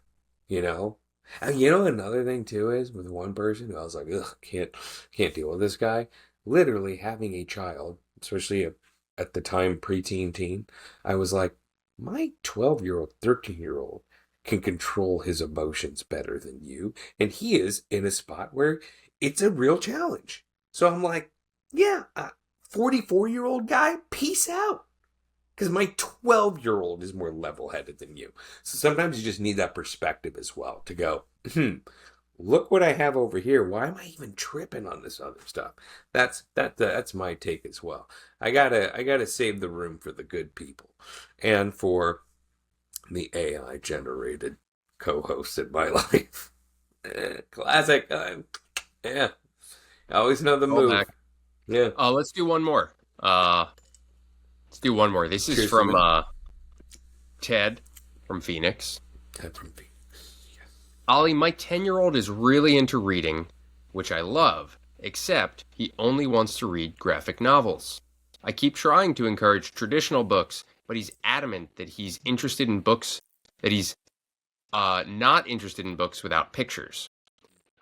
you know? And another thing too is with one person who I was like, ugh, can't deal with this guy. Literally having a child, especially at the time preteen teen, I was like, my 12-year-old, 13-year-old can control his emotions better than you, and he is in a spot where it's a real challenge. So I'm like, yeah, 44-year-old guy, peace out. Because my 12-year-old is more level-headed than you. So sometimes you just need that perspective as well to go, look what I have over here. Why am I even tripping on this other stuff? That's my take as well. I gotta save the room for the good people and for the AI generated co-hosts in my life. Classic. Yeah. I always know the move. Back. Yeah. Let's do one more. Let's do one more. This is from Ted from Phoenix. Ted from Phoenix. Yes. Ollie, my 10-year-old is really into reading, which I love, except he only wants to read graphic novels. I keep trying to encourage traditional books, but he's adamant that he's interested in books, that he's not interested in books without pictures.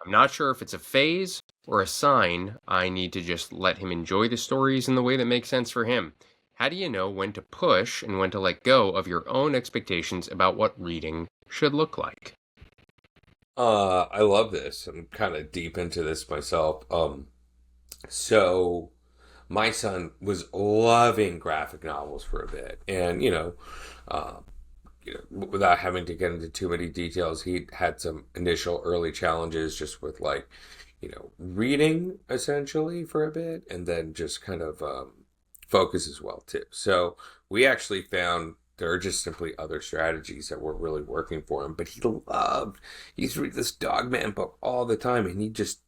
I'm not sure if it's a phase or a sign I need to just let him enjoy the stories in the way that makes sense for him. How do you know when to push and when to let go of your own expectations about what reading should look like? I love this. I'm kind of deep into this myself. So my son was loving graphic novels for a bit, and uh, without having to get into too many details, he had some initial early challenges just with like, reading essentially for a bit, and then just kind of focus as well too. So we actually found there are just simply other strategies that were really working for him. But he used to read this Dogman book all the time, and he just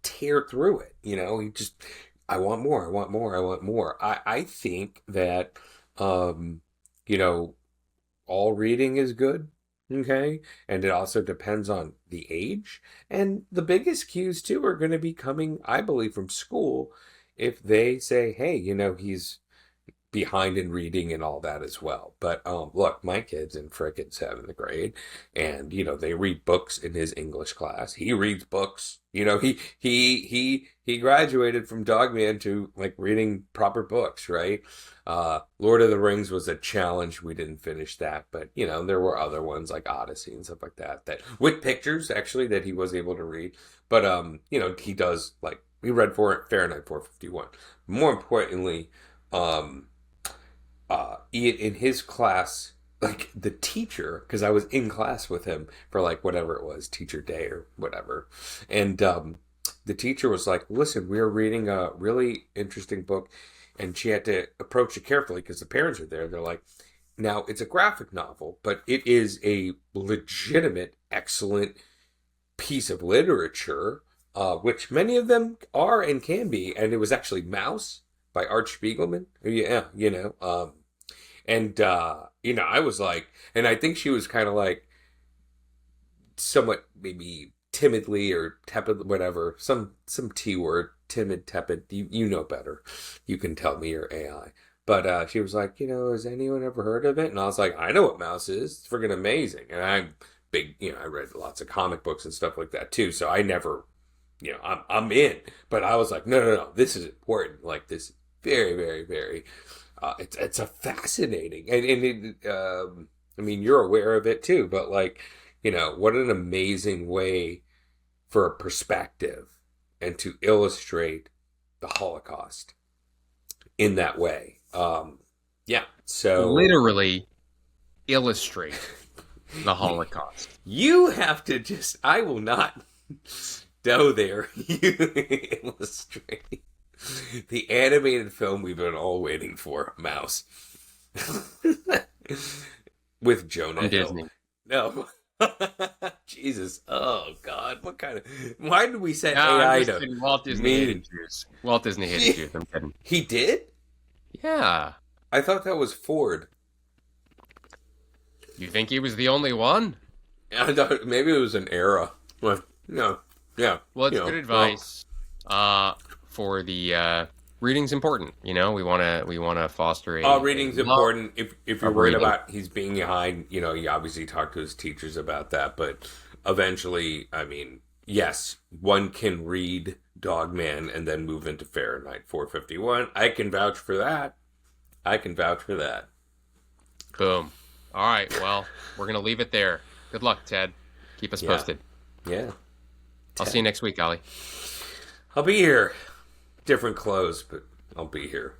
tear through it. He just, I want more, I want more, I want more. I think that you know all reading is good. Okay. And it also depends on the age. And the biggest cues, too, are going to be coming, I believe, from school. If they say, hey, he's behind in reading and all that as well. But look, my kid's in frickin' seventh grade, and they read books in his English class. He reads books. He graduated from Dogman to like reading proper books, right? Lord of the Rings was a challenge. We didn't finish that, but there were other ones like Odyssey and stuff like that with pictures actually that he was able to read. But he does like we read for Fahrenheit 451. More importantly, in his class, like the teacher, because I was in class with him for like whatever it was, teacher day or whatever, and the teacher was like, "Listen, we are reading a really interesting book," and she had to approach it carefully because the parents are there. They're like, "Now it's a graphic novel, but it is a legitimate, excellent piece of literature, which many of them are and can be." And it was actually Mouse by Art Spiegelman. Yeah, and I was like, and I think she was kind of like somewhat maybe timidly or tepid, whatever, some T word, timid, tepid. You know better. You can tell me your AI. But she was like, has anyone ever heard of it? And I was like, I know what Mouse is. It's freaking amazing. And I'm big, I read lots of comic books and stuff like that too. So I never, I'm in. But I was like, no, this is important. Like this, very, very, very. It's a fascinating, and I mean, you're aware of it too. But like, what an amazing way for a perspective and to illustrate the Holocaust in that way. Yeah. So Literally illustrate the Holocaust. you have to just. I will not go there. You illustrate the animated film we've been all waiting for, Mouse. With Jonah From Hill. Disney. No. Jesus. Oh, God. What kind of... Why did we set No, AI I'm just to... kidding. Walt Disney hated Jews. Walt Disney hated Jews. I'm kidding. He did? Yeah. I thought that was Ford. You think he was the only one? I thought maybe it was an era. Well, no. Yeah. Well, it's good advice. For the reading's important. We want to foster a. Reading's important. If you're worried about he's being behind, you obviously talk to his teachers about that. But eventually, I mean, yes, one can read Dogman and then move into Fahrenheit 451. I can vouch for that. Boom. All right. Well, we're gonna leave it there. Good luck, Ted. Keep us posted. Yeah. I'll see you next week, Ollie. I'll be here. Different clothes, but I'll be here.